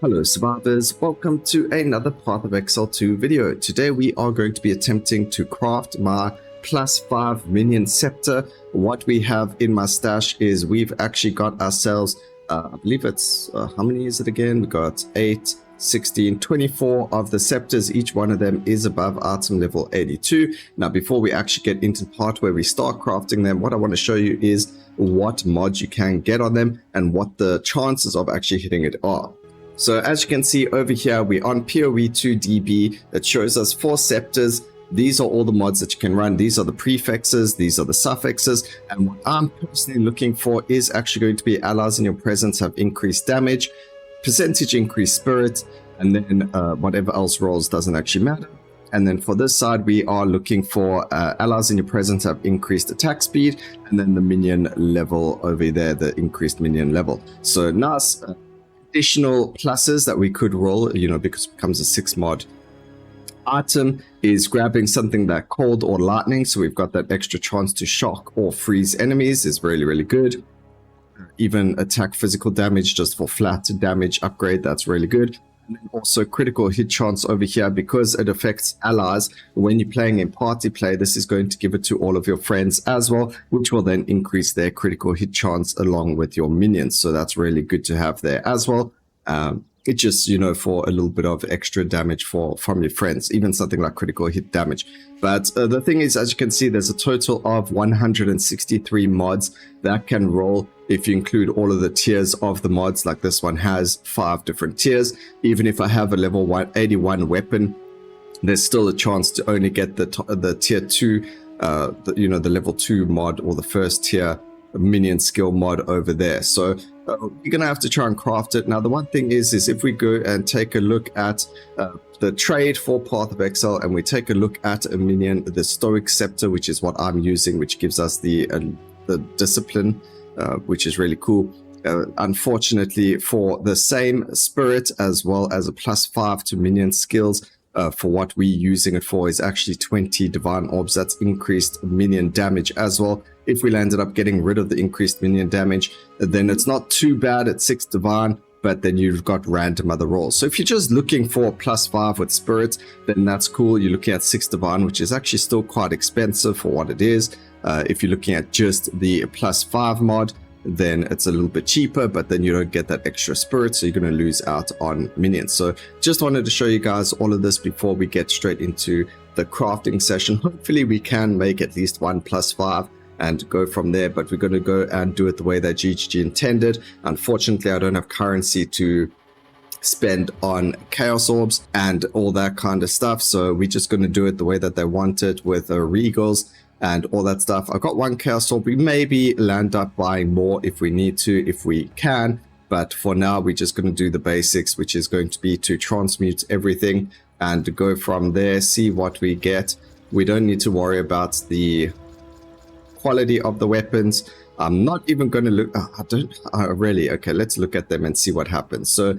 Hello survivors, welcome to another Path of Exile 2 video. Today we are going to be attempting to craft my +5 Minion Sceptre. What we have in my stash is we've actually got ourselves, I believe it's, how many is it again? We got 8, 16, 24 of the Scepters. Each one of them is above item level 82. Now before we actually get into the part where we start crafting them, what I want to show you is what mods you can get on them and what the chances of actually hitting it are. So as you can see over here, we're on PoE 2DB. It shows us 4 scepters. These are all the mods that you can run. These are the prefixes, these are the suffixes. And what I'm personally looking for is actually going to be allies in your presence have increased damage, percentage increased spirit, and then whatever else rolls doesn't actually matter. And then for this side, we are looking for allies in your presence have increased attack speed, and then the minion level over there, the increased minion level. So nice. Additional pluses that we could roll, because it becomes a 6 mod item, is grabbing something that cold or lightning, so we've got that extra chance to shock or freeze enemies is really good. Even attack physical damage just for flat damage upgrade, that's really good. And then also critical hit chance over here, because it affects allies when you're playing in party play. This is going to give it to all of your friends as well, which will then increase their critical hit chance along with your minions. So that's really good to have there as well. It just, for a little bit of extra damage from your friends, even something like critical hit damage. But the thing is, as you can see, there's a total of 163 mods that can roll if you include all of the tiers of the mods. Like this one has 5 different tiers. Even if I have a level 181 weapon, there's still a chance to only get the tier 2, the level 2 mod or the first tier minion skill mod over there. So you're gonna have to try and craft it. Now the one thing is if we go and take a look at the trade for Path of Exile, and we take a look at a minion, the Stoic Sceptre, which is what I'm using, which gives us the discipline, which is really cool. Unfortunately, for the same spirit as well as a +5 to minion skills, for what we're using it for is actually 20 divine orbs. That's increased minion damage as well. If we landed up getting rid of the increased minion damage, then it's not too bad at 6 divine, but then you've got random other rolls. So if you're just looking for +5 with spirit, then that's cool. You're looking at 6 divine, which is actually still quite expensive for what it is. If you're looking at just the +5 mod, then it's a little bit cheaper, but then you don't get that extra spirit, so you're going to lose out on minions. So just wanted to show you guys all of this before we get straight into the crafting session. Hopefully we can make at least one +5 and go from there, but we're going to go and do it the way that GGG intended. Unfortunately, I don't have currency to spend on chaos orbs and all that kind of stuff, so we're just going to do it the way that they want it with regals and all that stuff. I got 1 chaos orb. We maybe land up buying more if we need to, if we can, but for now we're just going to do the basics, which is going to be to transmute everything and go from there, see what we get. We don't need to worry about the quality of the weapons. I'm not even going to look, okay, let's look at them and see what happens. So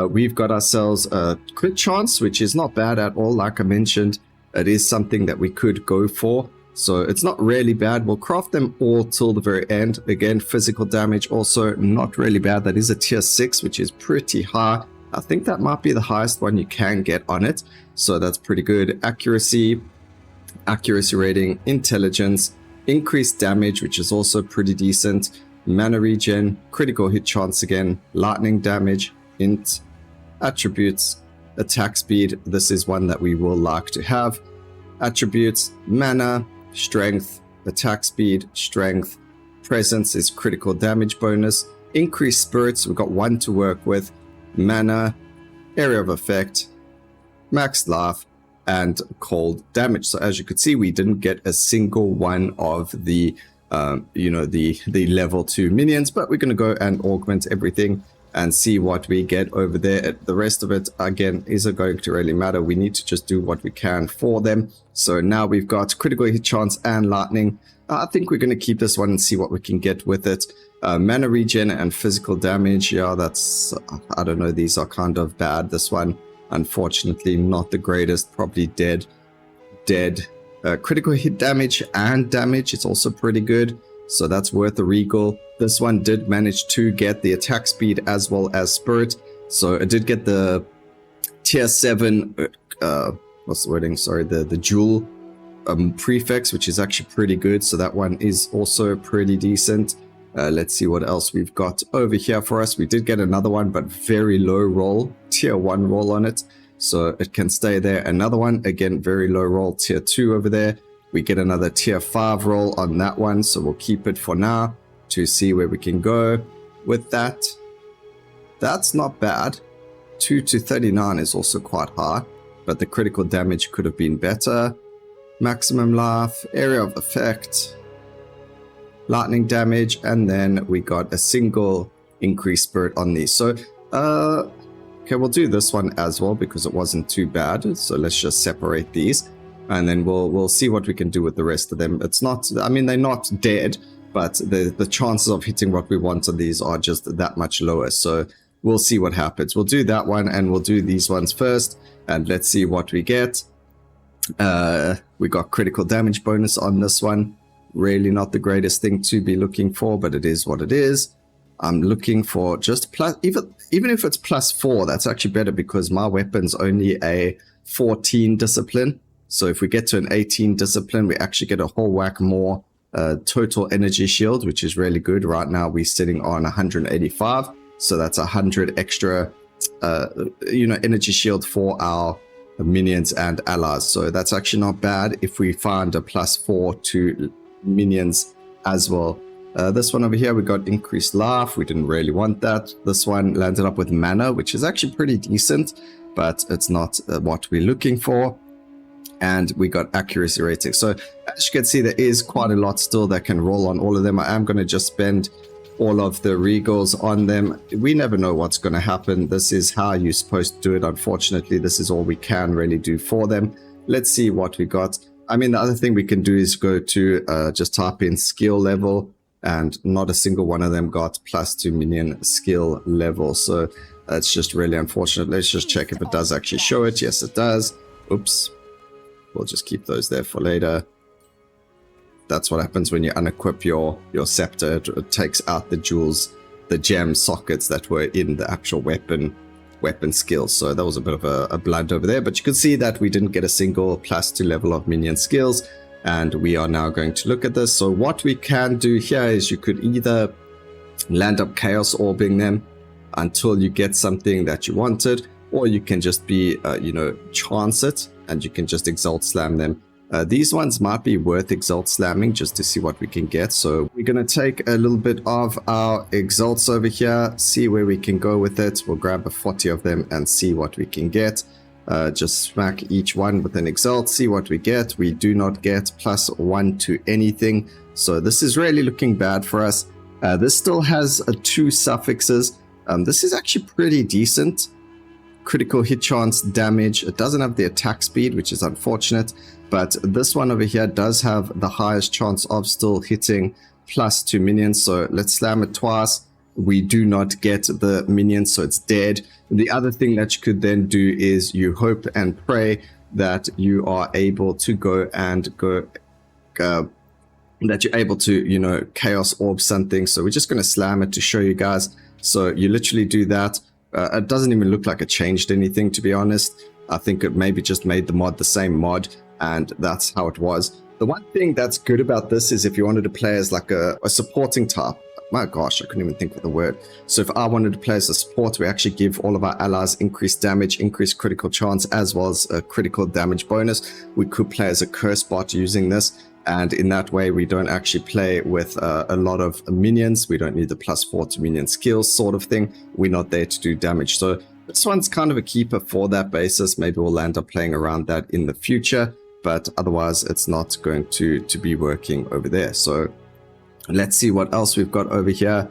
we've got ourselves a crit chance, which is not bad at all. Like I mentioned, it is something that we could go for, so it's not really bad. We'll craft them all till the very end. Again, physical damage also not really bad. That is a tier 6, which is pretty high. I think that might be the highest one you can get on it, so that's pretty good. Accuracy rating, intelligence, increased damage, which is also pretty decent, mana regen, critical hit chance again, lightning damage, int, attributes, attack speed. This is one that we will like to have. Attributes, mana, strength, attack speed, strength, presence is critical damage bonus, increased spirits, we've got 1 to work with, mana, area of effect, max life, and cold damage. So as you could see, we didn't get a single one of the the level 2 minions, but we're going to go and augment everything and see what we get over there. The rest of it, again, isn't going to really matter. We need to just do what we can for them. So now we've got critical hit chance and lightning. I think we're going to keep this one and see what we can get with it. Mana regen and physical damage, yeah, that's, I don't know, these are kind of bad. This one, unfortunately, not the greatest, probably dead. Critical hit damage and damage, it's also pretty good. so that's worth a Regal. This one did manage to get the attack speed as well as spirit, So it did get the tier 7, what's the wording? Sorry, the jewel prefix, which is actually pretty good. So that one is also pretty decent. Let's see what else we've got over here for us. We did get another one, but very low roll, tier 1 roll on it. So it can stay there. Another one, again, very low roll, tier 2 over there. We get another tier 5 roll on that one. So we'll keep it for now to see where we can go with that. That's not bad. 2 to 39 is also quite high, but the critical damage could have been better. Maximum life, area of effect, lightning damage, and then we got a single increased spirit on these. So, okay, we'll do this one as well because it wasn't too bad. So let's just separate these, and then we'll see what we can do with the rest of them. It's not, I mean, they're not dead, but the chances of hitting what we want on these are just that much lower. So we'll see what happens. We'll do that one, and we'll do these ones first, and let's see what we get. We got critical damage bonus on this one. Really not the greatest thing to be looking for, but it is what it is. I'm looking for just plus, even if it's +4, that's actually better because my weapon's only a 14 discipline. So if we get to an 18 discipline, we actually get a whole whack more total energy shield, which is really good. Right now we're sitting on 185. So that's 100 extra, energy shield for our minions and allies. So that's actually not bad if we find a +4 to minions as well. This one over here, we got increased life. We didn't really want that. This one landed up with mana, which is actually pretty decent, but it's not what we're looking for. And we got accuracy rating. So as you can see, there is quite a lot still that can roll on all of them. I am going to just spend all of the regals on them. We never know what's going to happen. This is how you're supposed to do it. Unfortunately, this is all we can really do for them. Let's see what we got. I mean, the other thing we can do is go to just type in skill level, and not a single one of them got +2 minion skill level. So that's just really unfortunate. Let's just check if it does actually show it. Yes, it does. Oops. We'll just keep those there for later. That's what happens when you unequip your scepter. It takes out the jewels, the gem sockets that were in the actual weapon skills. So that was a bit of a blunder over there. But you can see that we didn't get a single +2 level of minion skills. And we are now going to look at this. So what we can do here is you could either land up chaos orbing them until you get something that you wanted, or you can just be, chance it, and you can just exalt slam them. These ones might be worth exalt slamming just to see what we can get. So we're going to take a little bit of our exalts over here, see where we can go with it. We'll grab a 40 of them and see what we can get. Just smack each one with an exalt, see what we get. We do not get +1 to anything. So this is really looking bad for us. This still has 2 suffixes. This is actually pretty decent. Critical hit chance, damage. It doesn't have the attack speed, which is unfortunate. But this one over here does have the highest chance of still hitting +2 minions. So let's slam it twice. We do not get the minion, so it's dead. The other thing that you could then do is you hope and pray that you are able to that you're able to, chaos orb something. So we're just going to slam it to show you guys. So you literally do that. It doesn't even look like it changed anything, to be honest. I think it maybe just made the mod the same mod, and that's how it was. The one thing that's good about this is if you wanted to play as like a supporting type. My gosh, I couldn't even think of the word. So if I wanted to play as a support, we actually give all of our allies increased damage, increased critical chance, as well as a critical damage bonus. We could play as a curse bot using this. And in that way, we don't actually play with a lot of minions. We don't need the +4 to minion skills sort of thing. We're not there to do damage. So this one's kind of a keeper for that basis. Maybe we'll end up playing around that in the future. But otherwise, it's not going to be working over there. So let's see what else we've got over here.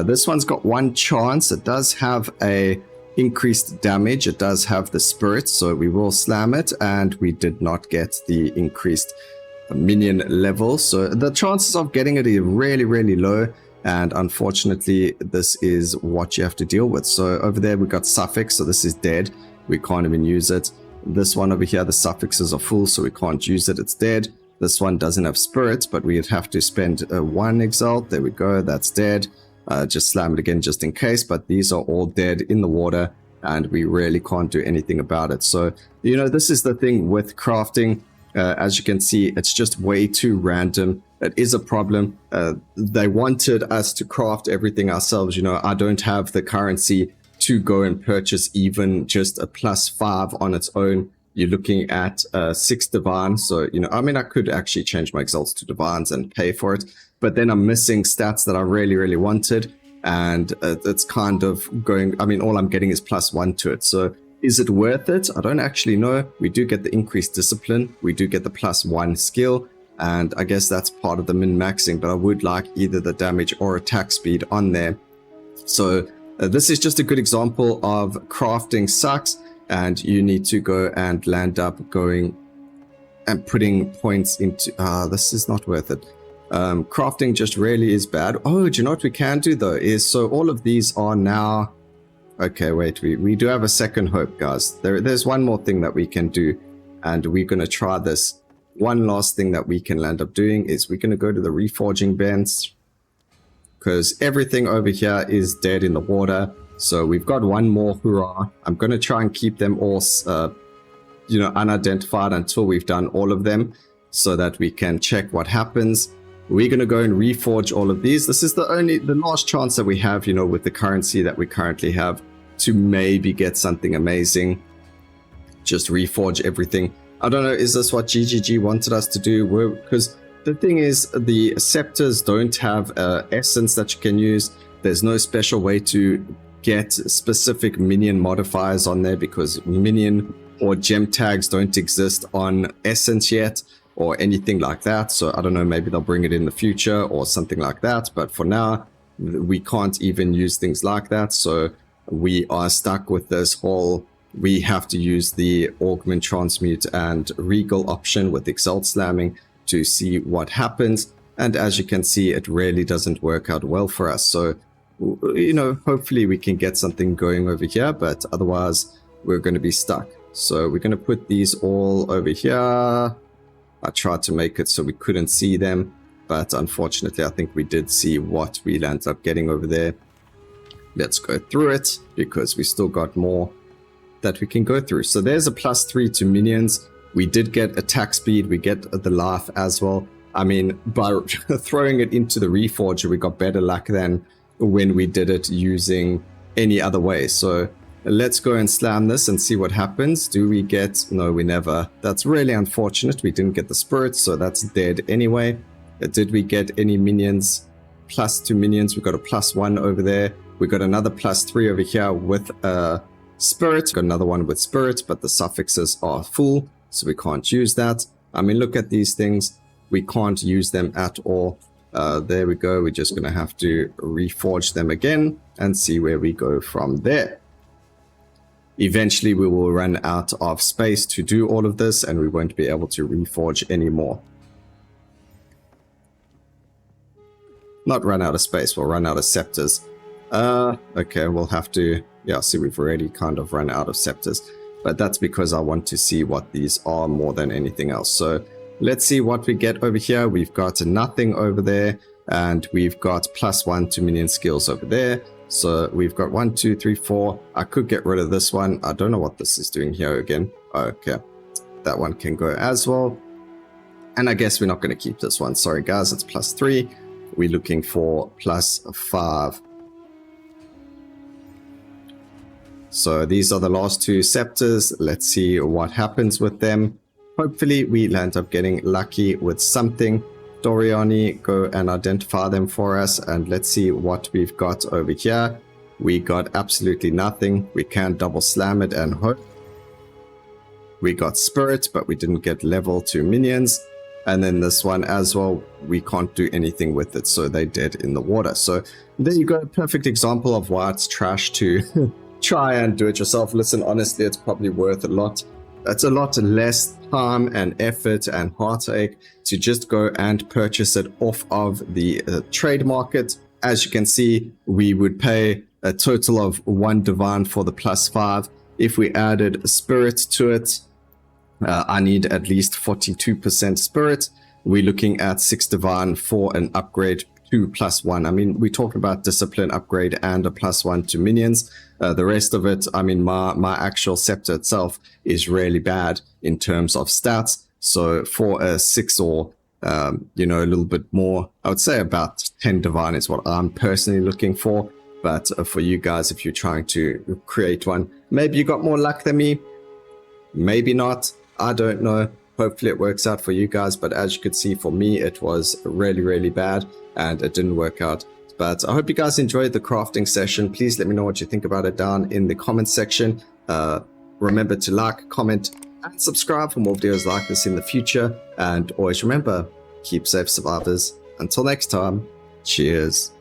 This one's got 1 chance. It does have a increased damage. It does have the spirit. So we will slam it. And we did not get the increased minion level, so the chances of getting it are really, really low, and unfortunately this is what you have to deal with. So over there we got suffix, so this is dead, we can't even use it. This one over here, the suffixes are full, so we can't use it, it's dead. This one doesn't have spirit, but we'd have to spend 1 exalt. There we go, that's dead. Just slam it again just in case, but these are all dead in the water. and we really can't do anything about it. So, you know, this is the thing with crafting. As you can see, it's just way too random. It is a problem. They wanted us to craft everything ourselves. You know, I don't have the currency to go and purchase even just a +5 on its own. You're looking at 6 divine. So, you know, I mean, I could actually change my exalts to divines and pay for it, but then I'm missing stats that I really, really wanted. And it's kind of going, I mean, all I'm getting is +1 to it. So is it worth it? I don't actually know. We do get the increased discipline. We do get the +1 skill. And I guess that's part of the min-maxing, but I would like either the damage or attack speed on there. So this is just a good example of crafting sucks, and you need to go and land up going and putting points into, this is not worth it. Crafting just really is bad. Oh, do you know what we can do though? Is so all of these are now, okay, wait, we do have a second hope, guys. There's one more thing that we can do, and we're going to try this. One last thing that we can land up doing is we're going to go to the Reforging bench, because everything over here is dead in the water. So we've got one more hurrah. I'm going to try and keep them all, you know, unidentified until we've done all of them, so that we can check what happens. We're going to go and reforge all of these. This is the last chance that we have, you know, with the currency that we currently have, to maybe get something amazing. Just reforge everything. I don't know, is this what GGG wanted us to do? Because the thing is, the scepters don't have essence that you can use. There's no special way to get specific minion modifiers on there, because minion or gem tags don't exist on essence yet, or anything like that. So I don't know, maybe they'll bring it in the future or something like that. But for now, we can't even use things like that. So we are stuck with this whole, we have to use the augment, transmute, and regal option with exalt slamming to see what happens. And as you can see, it really doesn't work out well for us. So, you know, hopefully we can get something going over here, but otherwise we're going to be stuck. So we're going to put these all over here. I tried to make it so we couldn't see them, but unfortunately I think we did see what we ended up getting over there. Let's go through it, because we still got more that we can go through. So there's a +3 to minions. We did get attack speed. We get the life as well. I mean, by throwing it into the Reforger, we got better luck than when we did it using any other way. So let's go and slam this and see what happens. Do we get... No, we never. That's really unfortunate. We didn't get the spirit, so that's dead anyway. Did we get any minions? +2 minions. We got a +1 over there. We got another +3 over here with spirit. Got another one with spirit, but the suffixes are full, so we can't use that. I mean, look at these things. We can't use them at all. There we go. We're just going to have to reforge them again and see where we go from there. Eventually, we will run out of space to do all of this, and we won't be able to reforge anymore. Not run out of space, we'll run out of scepters. Okay, we'll have to... Yeah, see, we've already kind of run out of scepters. But that's because I want to see what these are more than anything else. So let's see what we get over here. We've got nothing over there, and we've got +1 to minion skills over there. So we've got 1, 2, 3, 4. I could get rid of this one. I don't know what this is doing here again. Okay, that one can go as well. And I guess we're not going to keep this one. Sorry, guys, it's +3. We're looking for +5. So these are the last 2 scepters. Let's see what happens with them. Hopefully we end up getting lucky with something. Doriani, go and identify them for us, and let's see what we've got over here. We got absolutely nothing. We can double slam it and hope. We got spirit, but we didn't get level 2 minions. And then this one as well, we can't do anything with it, so they're dead in the water. So there you go, perfect example of why it's trash to try and do it yourself. Listen, honestly, it's probably worth a lot. It's a lot less time and effort and heartache to just go and purchase it off of the trade market. As you can see, we would pay a total of 1 divine for the +5. If we added spirit to it, I need at least 42% spirit. We're looking at 6 divine for an upgrade 2+1. I mean, we talk about discipline upgrade and a +1 to minions. The rest of it, I mean, my actual scepter itself is really bad in terms of stats. So for a 6 or you know, a little bit more, I would say about 10 divine is what I'm personally looking for. But for you guys, if you're trying to create one, maybe you got more luck than me, maybe not, I don't know. Hopefully it works out for you guys, but as you could see, for me it was really, really bad and it didn't work out. But I hope you guys enjoyed the crafting session. Please let me know what you think about it down in the comment section. Remember to like, comment, and subscribe for more videos like this in the future. And always remember, keep safe, survivors. Until next time, cheers.